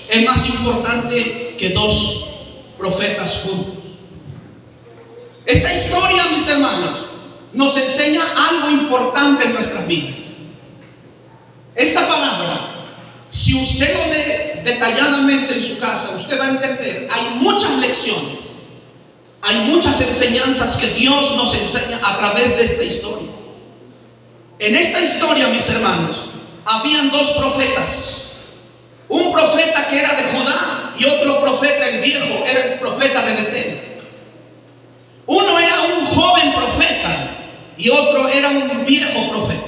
es más importante que dos profetas juntos. Esta historia, mis hermanos, nos enseña algo importante en nuestras vidas. Esta palabra, si usted lo lee detalladamente en su casa, usted va a entender, hay muchas lecciones, hay muchas enseñanzas que Dios nos enseña a través de esta historia. En esta historia, mis hermanos, habían dos profetas. Un profeta que era de Judá y otro profeta, el viejo, era el profeta de Betel. Uno era un joven profeta y otro era un viejo profeta.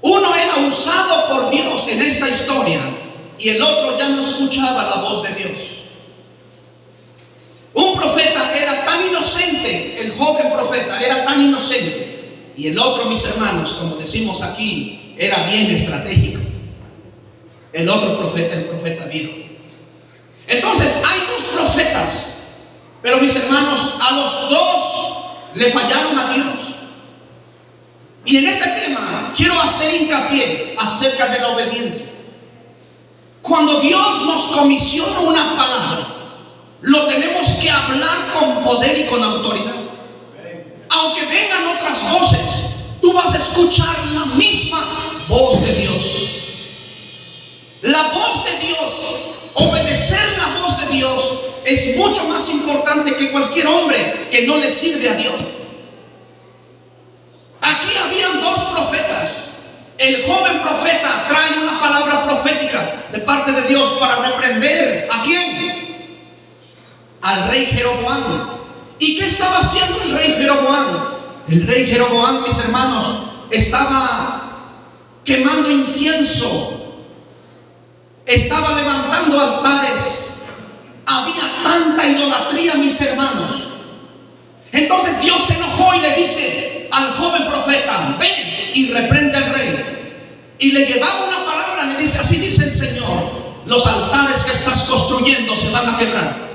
Uno era usado por Dios en esta historia y el otro ya no escuchaba la voz de Dios. Un profeta era tan inocente, el joven profeta era tan inocente, y el otro, mis hermanos, como decimos aquí, era bien estratégico. El otro profeta, el profeta viejo. Entonces hay dos profetas, pero mis hermanos, a los dos le fallaron a Dios. Y en este tema quiero hacer hincapié acerca de la obediencia. Cuando Dios nos comisiona una palabra, lo tenemos que hablar con poder y con autoridad. Aunque vengan otras voces, tú vas a escuchar la misma voz de Dios. La voz de Dios, obedecer la voz de Dios es mucho más importante que cualquier hombre que no le sirve a Dios. Aquí habían dos profetas. El joven profeta trae una palabra profética de parte de Dios para reprender ¿a quién? Al rey Jeroboam. ¿Y qué estaba haciendo el rey Jeroboam? El rey Jeroboam, mis hermanos, estaba quemando incienso, estaba levantando altares. Había tanta idolatría, mis hermanos. Entonces Dios se enojó y le dice al joven profeta: ven y reprende al rey. Y le llevaba una palabra, le dice: así dice el Señor, los altares que estás construyendo se van a quebrar.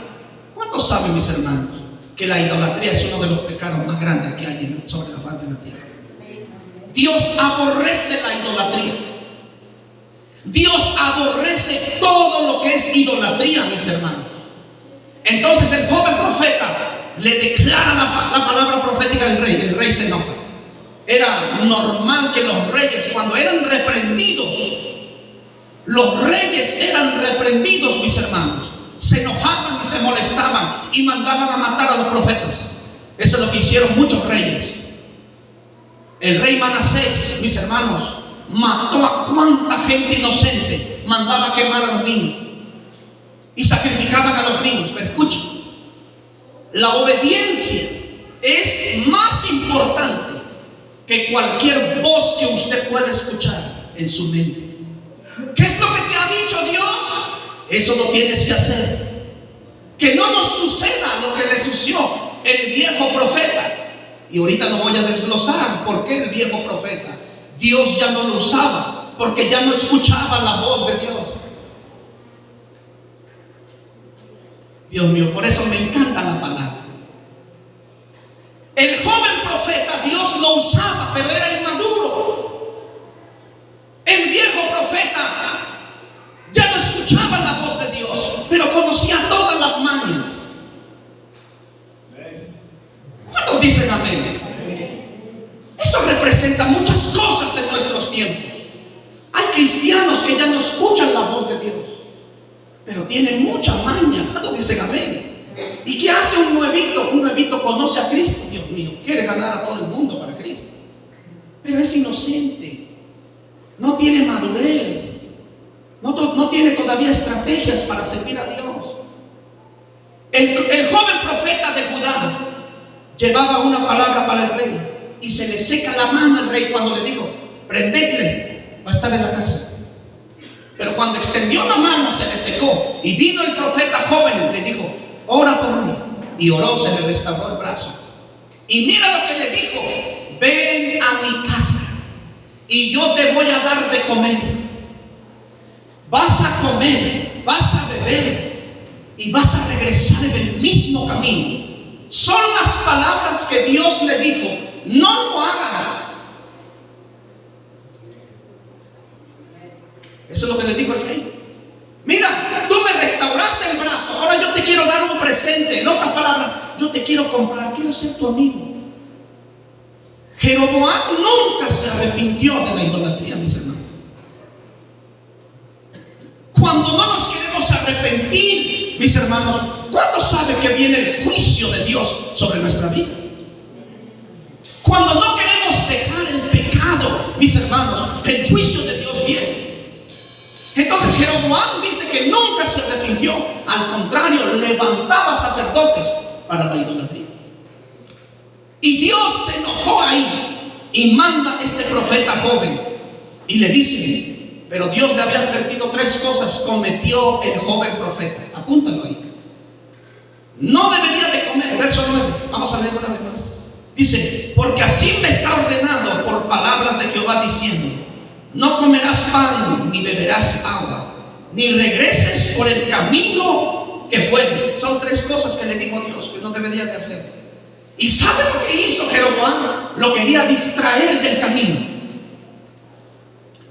¿Cuántos saben, mis hermanos, que la idolatría es uno de los pecados más grandes que hay sobre la faz de la tierra? Dios aborrece la idolatría. Dios aborrece todo lo que es idolatría, mis hermanos. Entonces el joven profeta le declara la palabra profética al rey. El rey se enoja. Era normal que los reyes, cuando eran reprendidos, los reyes eran reprendidos, mis hermanos, se enojaban y se molestaban y mandaban a matar a los profetas. Eso es lo que hicieron muchos reyes. El rey Manasés, mis hermanos, mató a cuánta gente inocente, mandaba a quemar a los niños y sacrificaban a los niños. Pero escucha, la obediencia es más importante que cualquier voz que usted pueda escuchar en su mente. ¿Qué es lo que te ha dicho Dios? Eso lo tienes que hacer. Que no nos suceda lo que le sucedió el viejo profeta. Y ahorita lo voy a desglosar. ¿Por qué el viejo profeta? Dios ya no lo usaba, porque ya no escuchaba la voz de Dios. Dios mío, por eso me encanta la palabra. El joven profeta Dios lo usaba, pero era inmaduro. El viejo profeta ya no escuchaba la voz de Dios, pero conocía todas las mañas. ¿Cuántos dicen amén? Eso representa muchas cosas en nuestros tiempos. Hay cristianos que ya no escuchan la voz de Dios, pero tienen mucha maña. ¿Cuántos dicen amén? ¿Y qué hace un nuevito? Un nuevito conoce a Cristo, Dios mío, quiere ganar a todo el mundo para Cristo, pero es inocente, no tiene madurez, no tiene todavía estrategias para servir a Dios. El joven profeta de Judá llevaba una palabra para el rey y se le seca la mano al rey cuando le dijo: prendedle, va a estar en la casa. Pero cuando extendió la mano se le secó y vino el profeta joven, le dijo: ora por mí. Y oró, se le restauró el brazo. Y mira lo que le dijo: ven a mi casa y yo te voy a dar de comer. Vas a comer, vas a beber y vas a regresar en el mismo camino. Son las palabras que Dios le dijo: no lo hagas. Eso es lo que le dijo el rey. Mira, tú me restauraste el brazo, ahora yo te quiero dar un presente. En otras palabras, yo te quiero comprar, quiero ser tu amigo. Jeroboam nunca se arrepintió de la idolatría, mis hermanos. Cuando no nos queremos arrepentir, mis hermanos, ¿cuándo sabe que viene el juicio de Dios sobre nuestra vida? Cuando no queremos dejar el pecado, mis hermanos, el juicio de Dios viene. Entonces Jeroboam dice que nunca se arrepintió, al contrario, levantaba sacerdotes para la idolatría. Y Dios se enojó ahí y manda a este profeta joven y le dice, pero Dios le había advertido 3 cosas cometió el joven profeta. Apúntalo ahí. No debería de comer, verso 9, vamos a leer una vez más. Dice, porque así me está ordenado por palabras de Jehová diciendo, no comerás pan, ni beberás agua, ni regreses por el camino que fueres. Son 3 cosas que le dijo Dios que no debería de hacer. ¿Y sabe lo que hizo Jeroboam? Lo quería distraer del camino.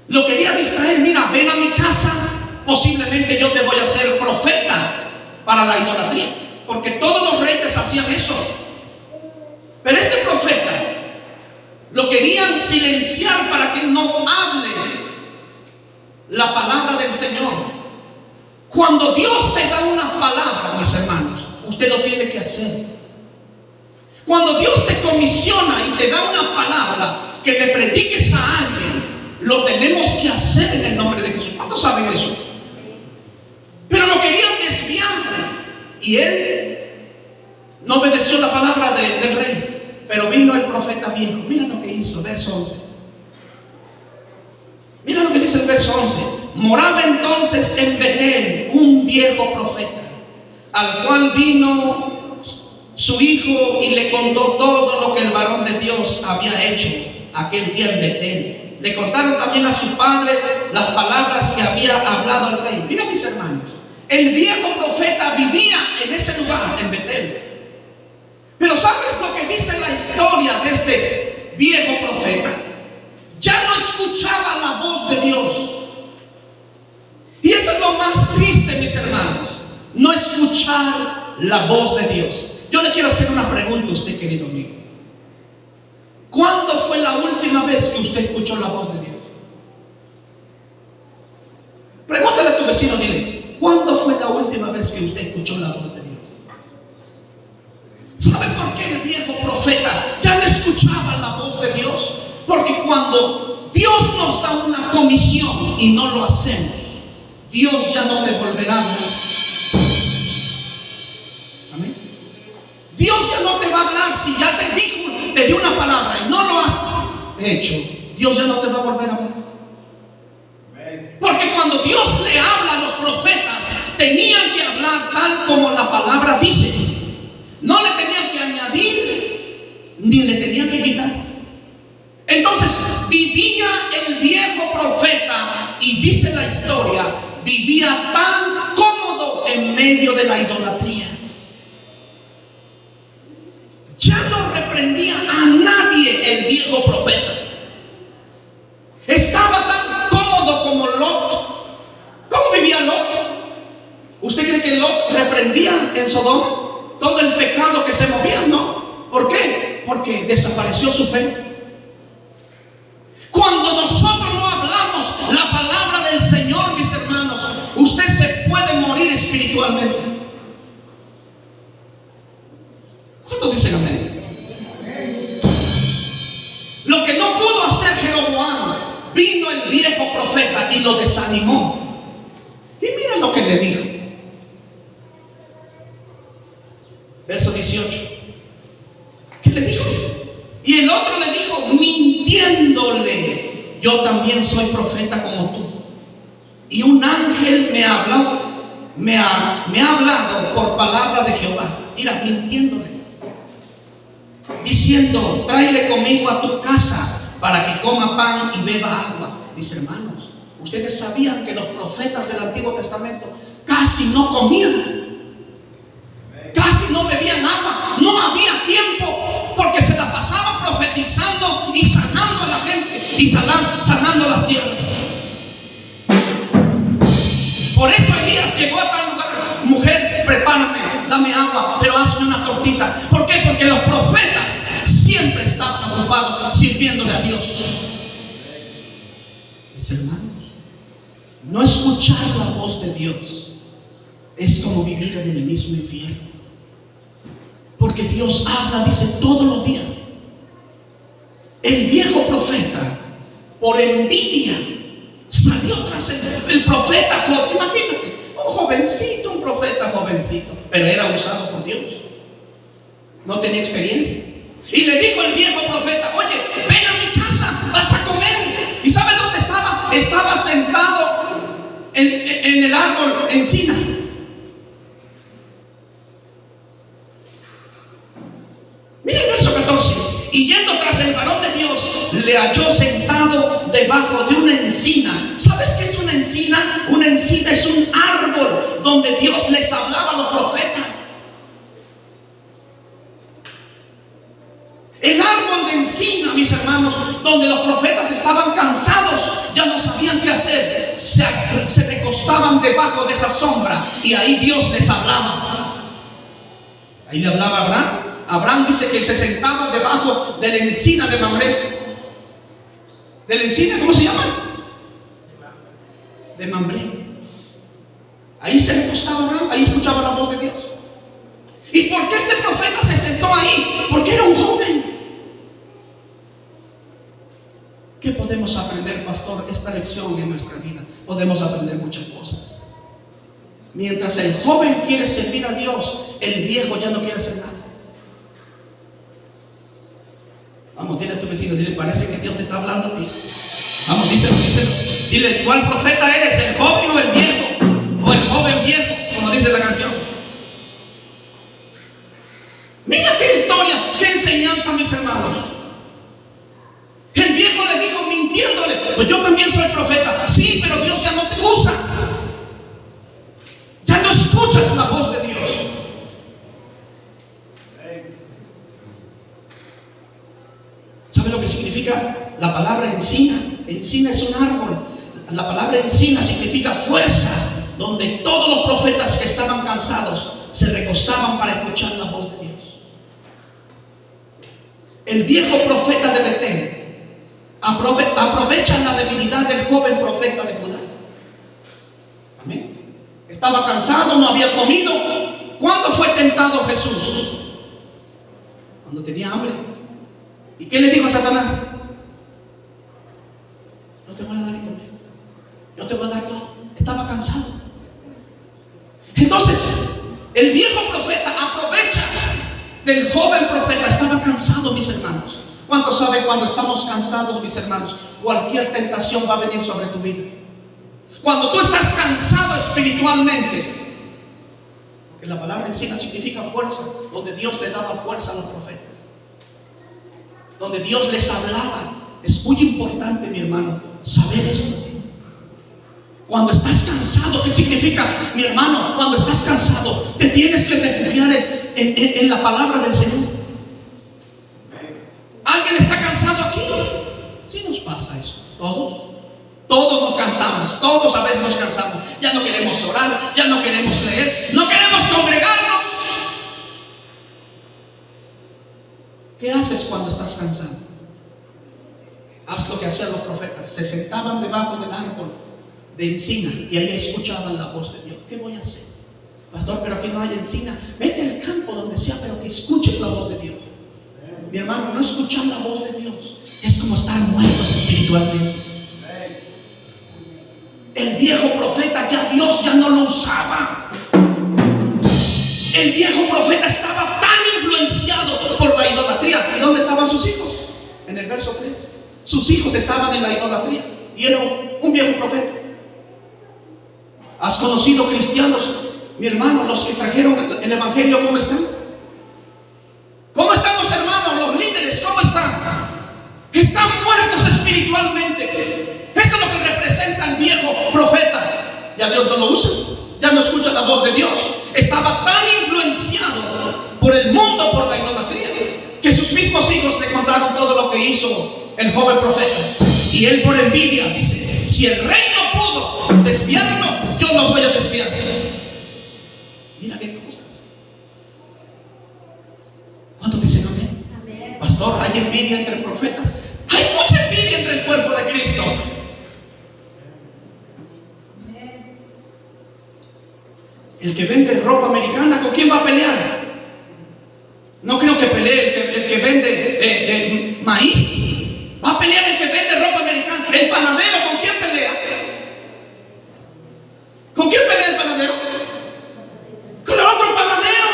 Lo quería distraer. Mira, ven a mi casa, posiblemente yo te voy a hacer profeta para la idolatría. Porque todos los reyes hacían eso. Pero este profeta lo querían silenciar para que no hable la palabra del Señor. Cuando Dios te da una palabra, mis hermanos, usted lo tiene que hacer. Cuando Dios te comisiona y te da una palabra que le prediques a alguien, lo tenemos que hacer en el nombre de Jesús. ¿Cuántos saben eso? Pero lo querían desviar y él no obedeció la palabra del rey. Pero vino el profeta viejo. Mira lo que hizo, verso 11. Mira lo que dice el verso 11. Moraba entonces en Betel un viejo profeta, al cual vino su hijo y le contó todo lo que el varón de Dios había hecho aquel día en Betel. Le contaron también a su padre las palabras que había hablado el rey. Mira, mis hermanos, el viejo profeta vivía en ese lugar, en Betel. Pero ¿sabes lo que dice la historia de este viejo profeta? Ya no escuchaba la voz de Dios. Y eso es lo más triste, mis hermanos, no escuchar la voz de Dios. Yo le quiero hacer una pregunta a usted, querido amigo. ¿Cuándo fue la última vez que usted escuchó la voz de Dios? Pregúntale a tu vecino, dile, ¿cuándo fue la última vez que usted escuchó la voz de Dios? ¿Sabe por qué el viejo profeta ya no escuchaba la voz de Dios? Porque cuando Dios nos da una comisión y no lo hacemos, Dios ya no te volverá a hablar. Amén. Dios ya no te va a hablar. Si ya te dijo, te dio una palabra y no lo has hecho, Dios ya no te va a volver a hablar. Porque cuando Dios le habla a los profetas, tenían que hablar tal como la palabra dice. No le tenían que añadir ni le tenían que quitar. Entonces vivía el viejo profeta y dice la historia, vivía tan cómodo en medio de la idolatría. Ya no reprendía a nadie el viejo profeta. Estaba tan cómodo como Lot. ¿Cómo vivía Lot? ¿Usted cree que Lot reprendía en Sodoma todo el pecado que se movía? No. ¿Por qué? Porque desapareció su fe. Cuando nosotros no hablamos la palabra del Señor, mis hermanos, usted se puede morir espiritualmente. ¿Cuántos dicen amén? Lo que no pudo hacer Jeroboam, vino el viejo profeta y lo desanimó. Y mira lo que le dijo. Verso 18. ¿Qué le dijo? Y el otro le dijo, mintiéndole, yo también soy profeta como tú. Y un ángel me ha hablado por palabra de Jehová. Mira, mintiéndole, diciendo, tráele conmigo a tu casa para que coma pan y beba agua. Mis hermanos, ustedes sabían que los profetas del Antiguo Testamento casi no comían, casi no bebían agua, no había tiempo, porque se la pasaban profetizando y sanando a la gente y sanando las tierras. Por eso Elías llegó a tal lugar: mujer, prepárame, dame agua, pero hazme una tortita. ¿Por qué? Porque los profetas siempre estaban ocupados sirviéndole a Dios. Mis hermanos, no escuchar la voz de Dios es como vivir en el mismo infierno. Porque Dios habla, dice, todos los días. El viejo profeta, por envidia, salió tras el profeta Job. Imagínate, un jovencito, un profeta jovencito, pero era usado por Dios. No tenía experiencia. Y le dijo el viejo profeta: oye, ven a mi casa, vas a comer. ¿Y sabe dónde estaba? Estaba sentado en el árbol encina. Mira el verso 14. Y yendo tras el varón de Dios, le halló sentado debajo de una encina. ¿Sabes qué es una encina? Una encina es un árbol donde Dios les hablaba a los profetas. El árbol de encina, mis hermanos, donde los profetas estaban cansados, ya no sabían qué hacer, se recostaban debajo de esa sombra y ahí Dios les hablaba. Ahí le hablaba a Abraham. Abraham dice que se sentaba debajo de la encina de Mamre. ¿De la encina? ¿Cómo se llama? De Mamre. Ahí se recostaba Abraham, ahí escuchaba la voz de Dios. ¿Y por qué este profeta se sentó ahí? Porque era un joven. ¿Qué podemos aprender, pastor? Esta lección en nuestra vida. Podemos aprender muchas cosas. Mientras el joven quiere servir a Dios, el viejo ya no quiere hacer nada. Vamos, dile a tu vecino, dile: parece que Dios te está hablando a ti. Vamos, díselo. Dile: ¿cuál profeta eres? ¿El joven o el viejo? O el joven viejo, como dice la canción. Mira qué historia, qué enseñanza, mis hermanos. El viejo le dijo, mintiéndole: pues yo también soy profeta. Sí, pero Dios ya no te usa. Ya no escuchas la voz de Dios. ¿Sabe lo que significa la palabra encina? Encina es un árbol. La palabra encina significa fuerza, donde todos los profetas que estaban cansados se recostaban para escuchar la voz de Dios. El viejo profeta de Betel aprovecha la debilidad del joven profeta de Judá. Amén. Estaba cansado, no había comido. ¿Cuándo fue tentado Jesús? Cuando tenía hambre. ¿Y qué le dijo a Satanás? No te voy a dar de comer, yo te voy a dar todo. Estaba cansado. Entonces, el viejo profeta aprovecha del joven profeta. Estaba cansado, mis hermanos. ¿Cuántos saben cuando estamos cansados, mis hermanos? Cualquier tentación va a venir sobre tu vida. Cuando tú estás cansado espiritualmente, porque la palabra encina significa fuerza, donde Dios le daba fuerza a los profetas, donde Dios les hablaba. Es muy importante, mi hermano, saber esto. Cuando estás cansado, ¿qué significa, mi hermano? Cuando estás cansado, te tienes que refugiar en la palabra del Señor. ¿Alguien está cansado aquí? Sí nos pasa eso. Todos nos cansamos. Todos a veces nos cansamos. Ya no queremos orar, ya no queremos leer, no queremos congregarnos. ¿Qué haces cuando estás cansado? Haz lo que hacían los profetas. Se sentaban debajo del árbol de encina y ahí escuchaban la voz de Dios. ¿Qué voy a hacer? Pastor, pero aquí no hay encina. Vete al campo donde sea, pero que escuches la voz de Dios. Mi hermano, no escuchar la voz de Dios es como estar muertos espiritualmente. El viejo profeta Dios ya no lo usaba. El viejo profeta estaba tan influenciado por la idolatría. ¿Y dónde estaban sus hijos? En el verso 3. Sus hijos estaban en la idolatría y era un viejo profeta. ¿Has conocido cristianos, mi hermano, los que trajeron el evangelio? ¿Cómo están? ¿Cómo están los hermanos, los líderes? ¿Cómo están? Están muertos espiritualmente. Eso es lo que representa el viejo profeta. Ya Dios no lo usa, ya no escucha la voz de Dios. Estaba tan influenciado por el mundo, por la idolatría, que sus mismos hijos le contaron todo lo que hizo el joven profeta. Y él, por envidia, dice: si el rey no pudo desviarlo, yo lo voy a desviar. envidia entre profetas. Hay mucha envidia entre el cuerpo de Cristo. El que vende ropa americana, ¿con quién va a pelear? No creo que pelee el que vende maíz. Va a pelear el que vende ropa americana. El panadero, ¿con quién pelea? ¿Con quién pelea el panadero? Con el otro panadero.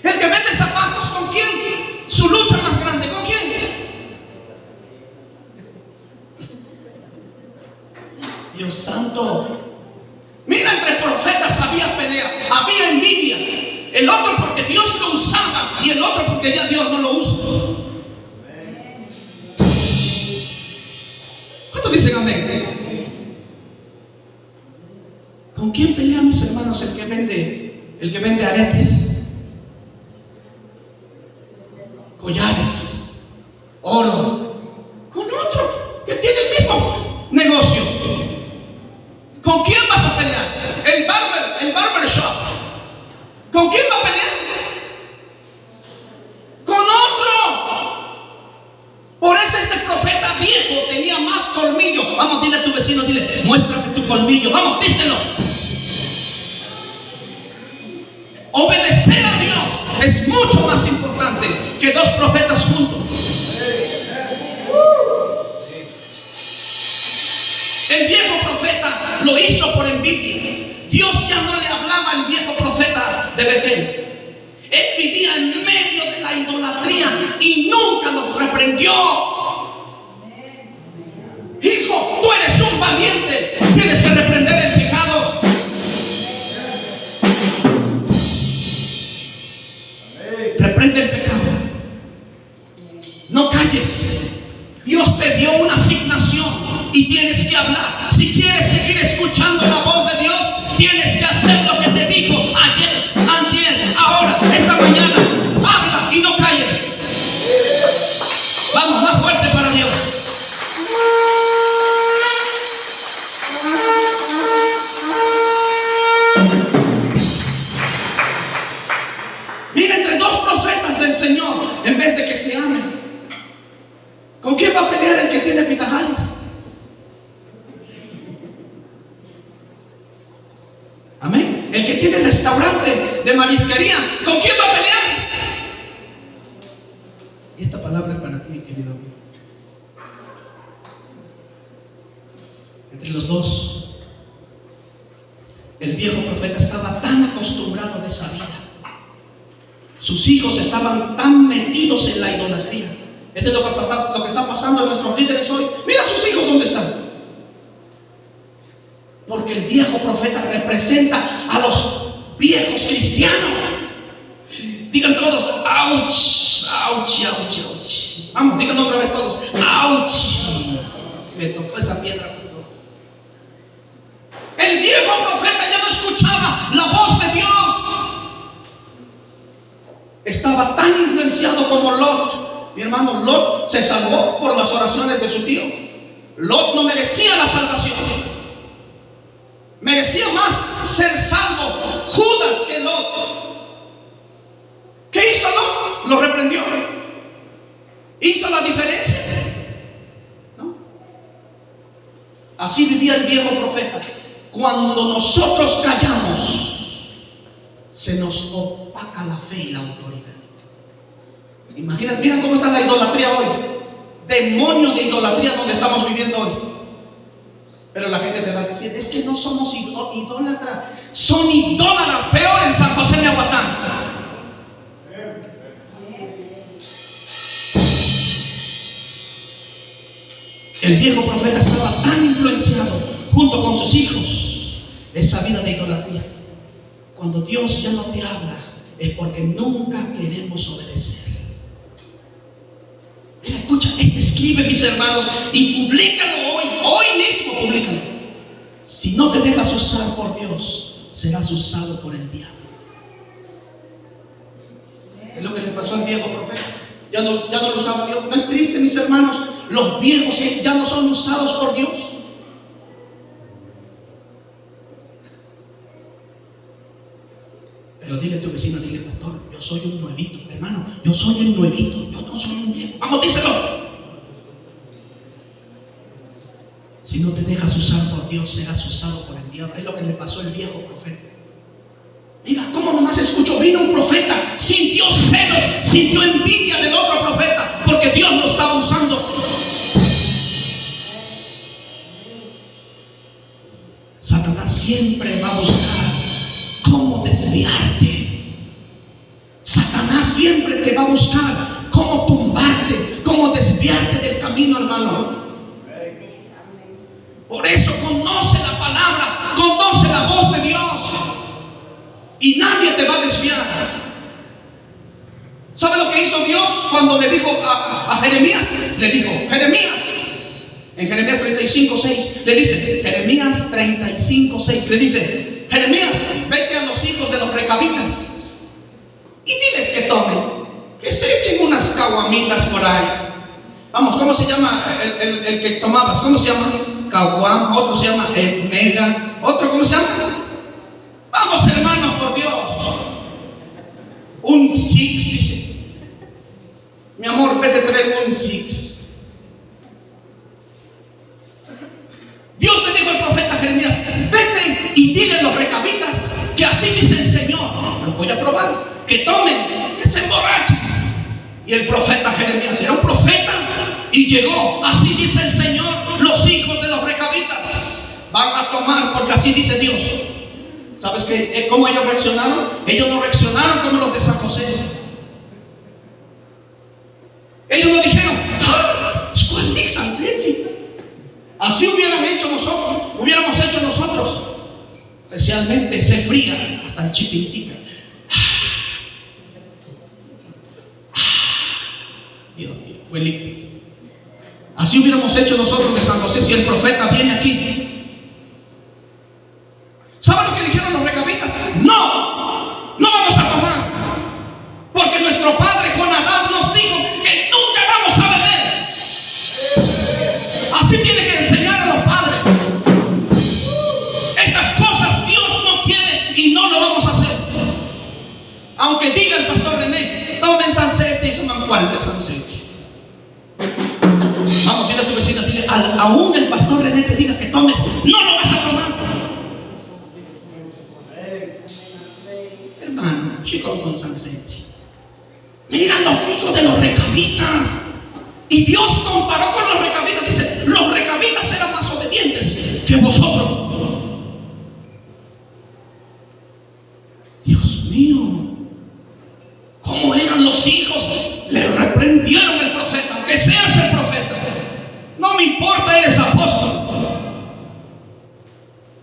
El que vende zapatos, ¿con quién? Su lucha más grande, ¿con quién? Dios santo. Mira, entre profetas había pelea, había envidia. El otro porque Dios lo usaba y el otro porque ya Dios no lo usa. ¿Cuántos dicen amén? ¿Con quién pelea, mis hermanos, el que vende aretes, collares, oro? Con otro que tiene el mismo negocio. ¿Con quién vas a pelear? El barber shop. ¿Con quién va a pelear? Con otro. Por eso este profeta viejo tenía más colmillo. Vamos, dile a tu vecino, dile, muéstrame tu colmillo. Vamos, díselo. Obedecer a Dios es mucho más importante que dos profetas juntos. El viejo profeta lo hizo por envidia. Dios ya no le hablaba al viejo profeta de Betel. Él vivía en medio de la idolatría y nunca los reprendió. Hijo, tú eres un valiente, tienes que reprender el pecado. Reprende el pecado. No calles. Dios te dio una asignación y tienes que hablar. Si quieres seguir escuchando la voz de Dios, tienes que hacer lo que te dijo ayer, antier, ahora, esta mañana. Habla y no calles. Vamos, más fuerte para Dios. Mira, entre dos profetas del Señor, en vez de que se amen, ¿con quién va a pelear el que tiene pitajales? Amén. El que tiene restaurante de marisquería, ¿con quién va a pelear? Y esta palabra es para ti, querido amigo. Entre los dos, el viejo profeta estaba tan acostumbrado de esa vida. Sus hijos estaban tan metidos en la idolatría. Esto es lo que está pasando en nuestros líderes hoy. Mira a sus hijos dónde están. Porque el viejo profeta representa a los viejos cristianos. Digan todos, ouch, ouch, ouch, ouch. Vamos, digan otra vez todos, ouch. Me tocó esa piedra. El viejo profeta ya no escuchaba la voz de Dios. Estaba tan influenciado como Lot. Mi hermano, Lot se salvó por las oraciones de su tío. Lot no merecía la salvación. Merecía más ser salvo Judas que Lot. ¿Qué hizo Lot? Lo reprendió. ¿Hizo la diferencia? ¿No? Así vivía el viejo profeta. Cuando nosotros callamos, se nos opaca la fe y la autoridad. Imagínate, mira cómo está la idolatría hoy. Demonio de idolatría donde estamos viviendo hoy. Pero la gente te va a decir, es que no somos idólatras. Son idólatras, peor en San José de Aguatán. El viejo profeta estaba tan influenciado junto con sus hijos esa vida de idolatría. Cuando Dios ya no te habla, es porque nunca queremos obedecer. Mira, escucha, escribe, mis hermanos, y públicalo hoy mismo públicalo. Si no te dejas usar por Dios, serás usado por el diablo. Es lo que le pasó al viejo profeta. Ya no lo usaba Dios. ¿No es triste, mis hermanos? Los viejos que ya no son usados por Dios. Pero dile a tu vecino, dile, pastor, yo soy un nuevito. Hermano, yo soy un nuevito, yo no soy un viejo. Vamos, díselo. Si no te dejas usar por Dios, serás usado por el diablo. Es lo que le pasó al viejo profeta. Mira, cómo nomás escuchó, vino un profeta, sintió celos, sintió envidia del otro profeta, porque Dios lo estaba usando. Satanás siempre va a buscar cómo desviarte. Satanás siempre te va a buscar cómo tumbarte, cómo desviarte del camino, hermano. Por eso conoce la palabra, conoce la voz de Dios, y nadie te va a desviar. ¿Sabe lo que hizo Dios cuando le dijo a Jeremías? Le dijo, Jeremías, en Jeremías 35:6, le dice, Jeremías 35:6, le dice, Jeremías, vete a los hijos de los recabitas y diles que tomen, que se echen unas caguamitas por ahí. Vamos, ¿cómo se llama el que tomabas? ¿Cómo se llama? Caguam, otro se llama el mega, otro, ¿cómo se llama? Vamos, hermanos, por Dios. Un six, dice. Mi amor, vete a traer un six. Dios le dijo al profeta Jeremías, vete y dile a los recabitas que así dice el Señor. Los voy a probar, que tomen, que se emborrachen. Y el profeta Jeremías era un profeta y llegó, así dice el Señor, los hijos de los recabitas van a tomar porque así dice Dios. ¿Sabes qué? ¿Cómo ellos reaccionaron? Ellos no reaccionaron como los de San José. Ellos no dijeron, ¡ah! Así hubiéramos hecho nosotros. Especialmente se fría hasta el chipintica. Dios, así hubiéramos hecho nosotros de San José si el profeta viene aquí. ¿Saben lo que dijeron los recabitas? No vamos a tomar, porque nuestro padre Jonadab nos dijo que nunca vamos a beber. Así tiene que enseñar a los padres. Estas cosas Dios no quiere y no lo vamos a hacer. Aunque diga el pastor René, tomen Sanseche y suman cuál de Sanseche. Vamos, dile a tu vecina, dile, aún el pastor René te diga que tomes, no lo vas a tomar. Hermano, chico con Sanseche. Mira los hijos de los recabitas. Y Dios comparó con los recabitas. Dice, los recabitas eran más obedientes que vosotros. Dios mío, ¿cómo eran los hijos? Le reprendieron el profeta, aunque seas el profeta. No me importa, eres apóstol,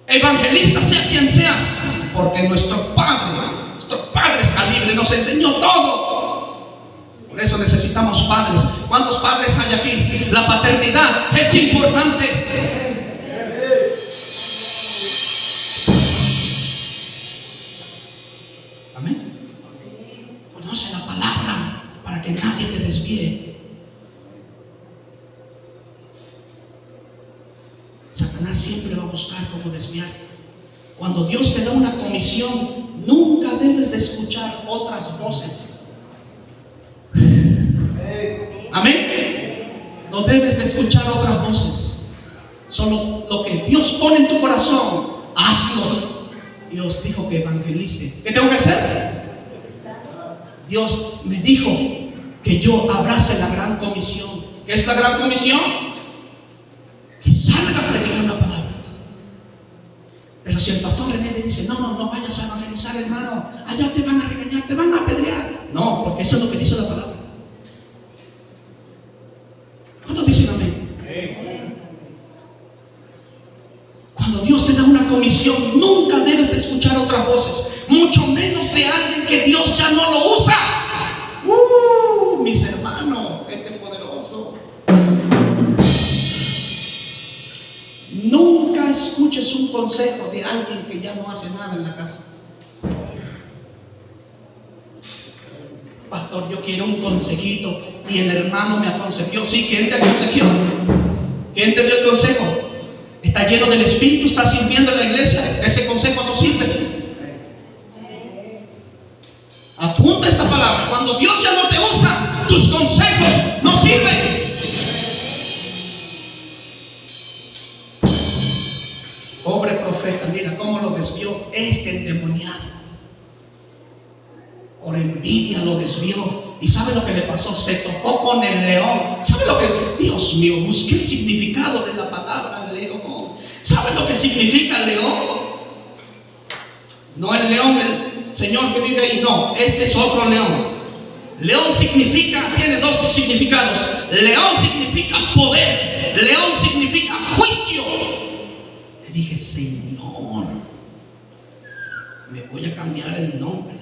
evangelista, sea quien seas, porque nuestro Padre Calibre nos enseñó todo. Por eso necesitamos padres. ¿Cuántos padres hay aquí? La paternidad es importante. Amén. Conoce la palabra para que nadie te desvíe. Satanás siempre va a buscar cómo desviar. Cuando Dios te da una comisión, nunca debes de escuchar otras voces. Amén. No debes de escuchar otras voces. Solo lo que Dios pone en tu corazón, hazlo. Dios dijo que evangelice. ¿Qué tengo que hacer? Dios me dijo que yo abrace la gran comisión. ¿Qué es la gran comisión? Que salga a predicar la palabra. Pero si el pastor René le dice, no vayas a evangelizar, hermano, allá te van a regañar, te van a apedrear. No, porque eso es lo que dice la palabra. ¿Cuántos dicen amén? Cuando Dios te da una comisión, nunca debes de escuchar otras voces, mucho menos de alguien que Dios ya no lo usa. Mis hermanos, gente poderoso. Nunca escuches un consejo de alguien que ya no hace nada en la casa. Pastor, yo quiero un consejito y el hermano me aconsejó. Sí, ¿quién te aconsejó? ¿Quién te dio el consejo? ¿Está lleno del Espíritu? ¿Está sirviendo en la iglesia? Ese consejo no sirve. desvió este endemoniado. Por envidia lo desvió. ¿Y sabe lo que le pasó? Se topó con el león. ¿Sabe lo que? Dios mío, busqué el significado de la palabra león. ¿Sabe lo que significa león? No el león, el señor que vive ahí, no, este es otro león. León significa, tiene dos significados. León significa poder, león significa juicio. Le dije, Señor, me voy a cambiar el nombre.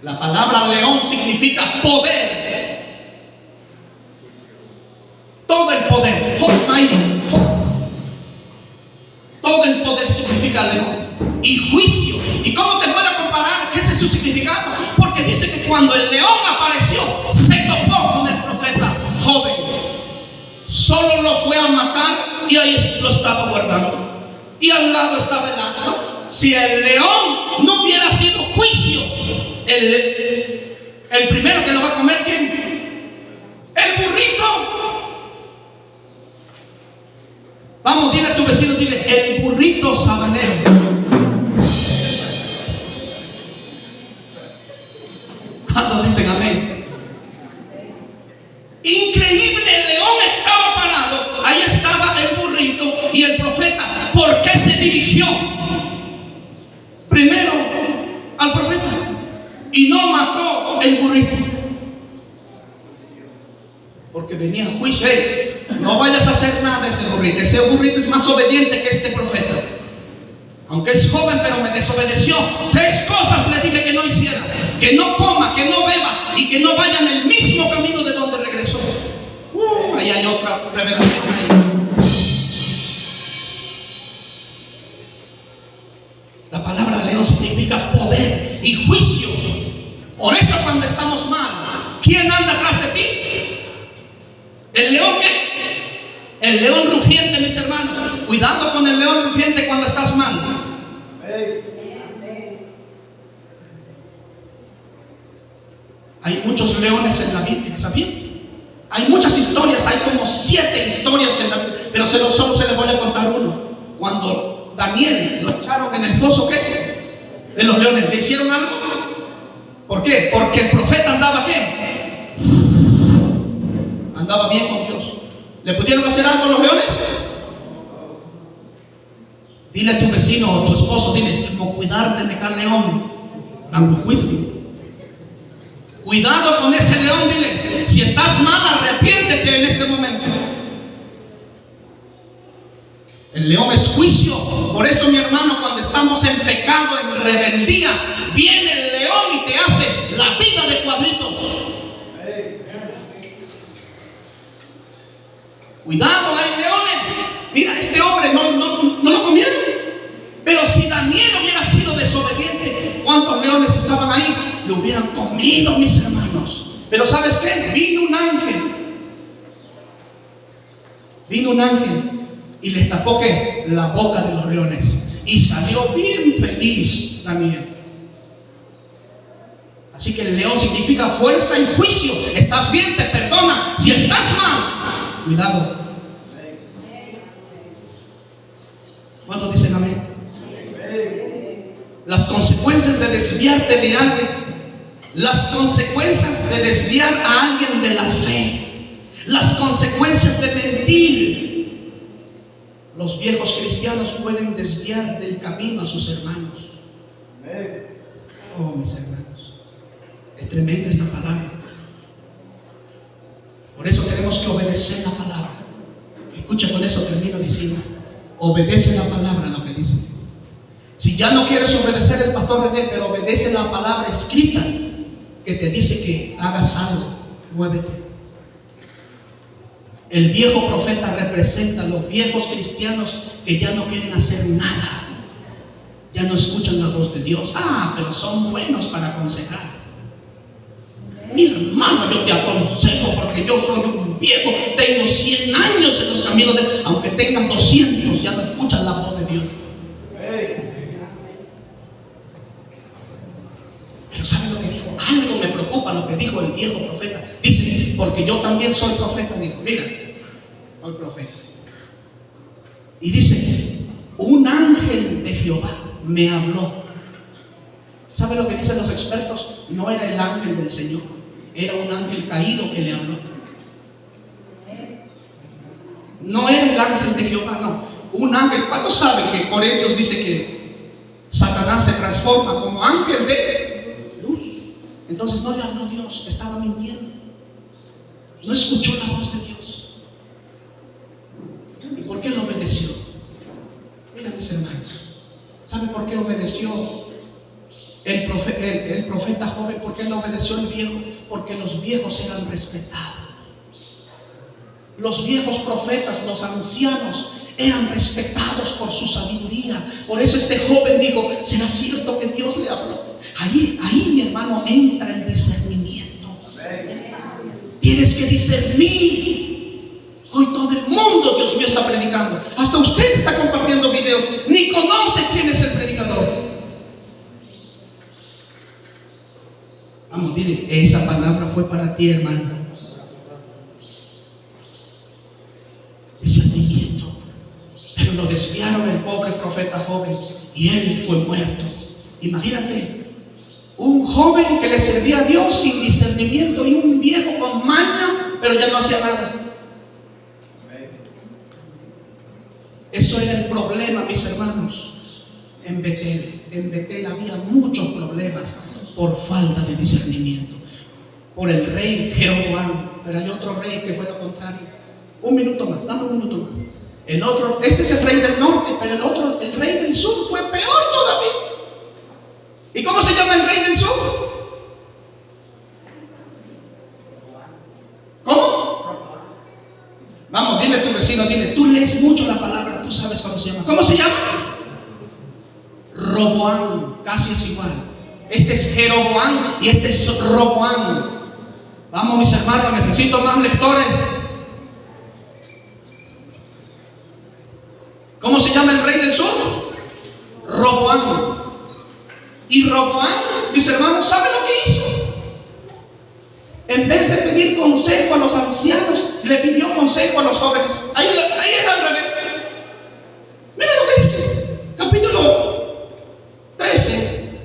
La palabra león significa poder. Todo el poder. Todo el poder significa león. Y juicio. ¿Y cómo te puede comparar? ¿Qué es su significado? Porque dice que cuando el león apareció, se topó con el profeta joven. Solo lo fue a matar y ahí lo estaba guardando. Y al lado estaba el asno. Si el león no hubiera sido juicio, el primero que lo va a comer, ¿quién? El burrito. Vamos, dile a tu vecino, dile, el burrito sabanero. ¿Cuántos dicen amén? Increíble, el león estaba parado, ahí estaba el burrito y el profeta. ¿Por qué se dirigió primero al profeta y no mató el burrito? Porque venía juicio. Hey, no vayas a hacer nada de ese burrito. Ese burrito es más obediente que este profeta. Aunque es joven, pero me desobedeció. 3 cosas le dije que no hiciera: que no coma, que no beba y que no vaya en el mismo camino de donde regresó. Ahí hay otra revelación ahí. La palabra león significa poder y juicio. Por eso cuando estamos mal, ¿quién anda atrás de ti? ¿El león qué? El león rugiente, mis hermanos. Cuidado con el león rugiente cuando estás mal. Hay muchos leones en la Biblia, ¿sabían? Hay muchas historias, hay como 7 historias en la Biblia, pero solo se les voy a contar uno. Cuando Daniel lo echaron en el foso, ¿qué? De los leones, ¿le hicieron algo? ¿Por qué? Porque el profeta andaba, ¿qué? Andaba bien con Dios. ¿Le pudieron hacer algo a los leones? Dile a tu vecino o tu esposo, dile, como cuidarte de cada león. Cuidado con ese león, dile. Si estás mal, arrepiéntete en este momento. El león es juicio. Por eso, mi hermano, cuando estamos en pecado, en rebeldía, viene el león y te hace la vida de cuadritos. Cuidado, hay leones. Mira, este hombre no lo comieron. Pero si Daniel hubiera sido desobediente, ¿cuántos leones estaban ahí? Lo hubieran comido, mis hermanos. Pero ¿sabes qué? Vino un ángel y les tapó, ¿qué? La boca de los leones. Y salió bien feliz Daniel. Así que el león significa fuerza y juicio. Estás bien, te perdona. Si estás mal, cuidado. ¿Cuántos dicen amén? Las consecuencias de desviarte de alguien, las consecuencias de desviar a alguien de la fe, las consecuencias de mentir. Los viejos cristianos pueden desviar del camino a sus hermanos. Oh, mis hermanos, es tremenda esta palabra. Por eso tenemos que obedecer la palabra. Escucha, con eso termino diciendo: obedece la palabra, lo que dice. Si ya no quieres obedecer el pastor René, pero obedece la palabra escrita que te dice que hagas algo, muévete. El viejo profeta representa a los viejos cristianos que ya no quieren hacer nada, ya no escuchan la voz de Dios. Pero son buenos para aconsejar. Mi hermano, yo te aconsejo porque yo soy un viejo, tengo 100 años en los caminos de... Aunque tengan 200, ya no escuchan la voz de Dios. Pero ¿sabe lo que dijo? Algo me preocupa lo que dijo el viejo profeta. Dice, porque yo también soy profeta. Digo, mira, soy profeta. Y dice, de Jehová me habló. ¿Sabe lo que dicen los expertos? No era el ángel del Señor, era un ángel caído que le habló. No era el ángel de Jehová, no. Un ángel. ¿Cuántos saben que Corintios dice que Satanás se transforma como ángel de luz? Entonces no le habló Dios, estaba mintiendo. No escuchó la voz de Dios. ¿Y por qué lo obedeció? Mira, mis hermanos, ¿sabe por qué obedeció el profeta joven? ¿Por qué no obedeció el viejo? Porque los viejos eran respetados. Los viejos profetas, los ancianos, eran respetados por su sabiduría. Por eso este joven dijo: ¿será cierto que Dios le habló? Ahí mi hermano entra el discernimiento. Tienes que discernir. Hoy todo el mundo, Dios mío, está predicando. Hasta usted está compartiendo videos, ni conoce quién es el predicador. Vamos, dile, esa palabra fue para ti, hermano. Discernimiento. Pero lo desviaron el pobre profeta joven y él fue muerto. Imagínate, un joven que le servía a Dios sin discernimiento y un viejo con maña, pero ya no hacía nada. Eso era el problema, mis hermanos. En Betel había muchos problemas por falta de discernimiento. Por el rey Jeroboam, pero hay otro rey que fue lo contrario. Un minuto más, dame un minuto más. El otro, este es el rey del norte, pero el otro, el rey del sur, fue peor todavía. ¿Y cómo se llama el rey del sur? ¿Cómo? Vamos, dile a tu vecino, dile, tú lees mucho la palabra, tú sabes cómo se llama. ¿Cómo se llama? Roboam, casi es igual. Este es Jeroboam y este es Roboam. Vamos, mis hermanos, necesito más lectores. ¿Cómo se llama el rey del sur? Roboam. Y Roboam, mis hermanos, ¿saben lo que hizo? En vez de pedir consejo a los ancianos, le pidió consejo a los jóvenes. Ahí era al revés. Mira lo que dice. Capítulo 13,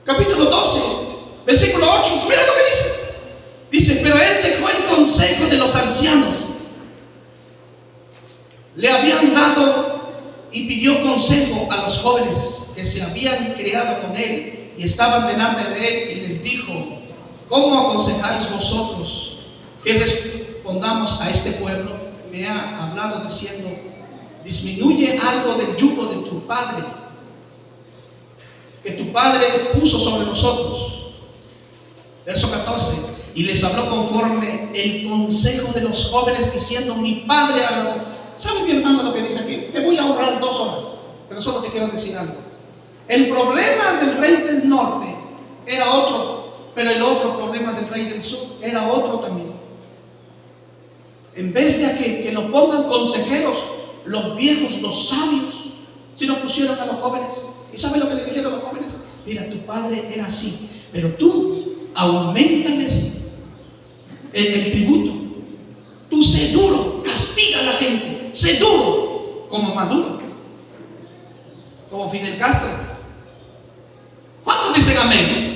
capítulo 12, versículo 8. Mira lo que dice. Dice, pero él dejó el consejo de los ancianos. Le habían dado y pidió consejo a los jóvenes que se habían criado con él y estaban delante de él, y les dijo: ¿cómo aconsejáis vosotros que respondamos a este pueblo? Me ha hablado diciendo: disminuye algo del yugo de tu padre, que tu padre puso sobre nosotros. Verso 14. Y les habló conforme el consejo de los jóvenes, diciendo: mi padre habló. ¿Sabe, mi hermano, lo que dice aquí? Te voy a ahorrar 2 horas, pero solo te quiero decir algo. El problema del rey del norte era otro, pero el otro problema del rey del sur era otro también. En vez de que lo pongan consejeros, los viejos, los sabios, si lo pusieron a los jóvenes. ¿Y sabe lo que le dijeron a los jóvenes? Mira, tu padre era así, pero tú auméntales el tributo. Tú sé duro, castiga a la gente, sé duro, como Maduro, como Fidel Castro. ¿Cuántos dicen amén?